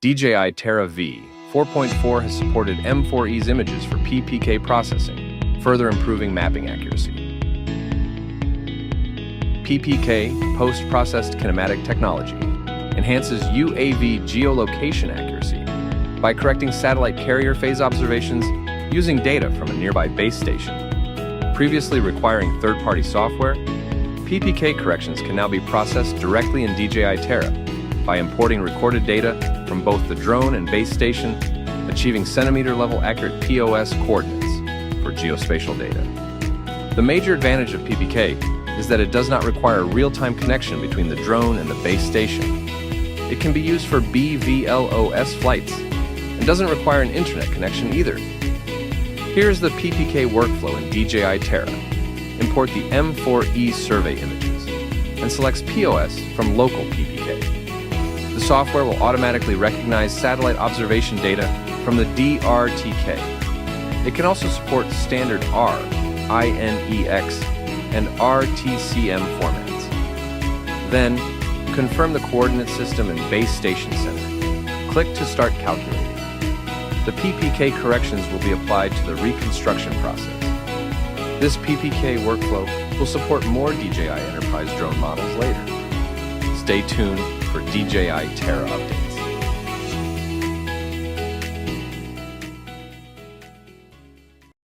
DJI Terra V4.4 has supported M4E's images for PPK processing, further improving mapping accuracy. PPK, post-processed kinematic technology, enhances UAV geolocation accuracy by correcting satellite carrier phase observations using data from a nearby base station. Previously requiring third-party software, PPK corrections can now be processed directly in DJI Terra by importing recorded data from both the drone and base station, achieving centimeter-level accurate POS coordinates for geospatial data. The major advantage of PPK is that it does not require real-time connection between the drone and the base station. It can be used for BVLOS flights and doesn't require an internet connection either. Here's the PPK workflow in DJI Terra. Import the M4E survey images and selects POS from local PPK. The software will automatically recognize satellite observation data from the DRTK. It can also support standard R, INEX, and RTCM formats. Then, confirm the coordinate system and base station center. Click to start calculating. The PPK corrections will be applied to the reconstruction process. This PPK workflow will support more DJI Enterprise drone models later. Stay tuned for DJI Terra updates.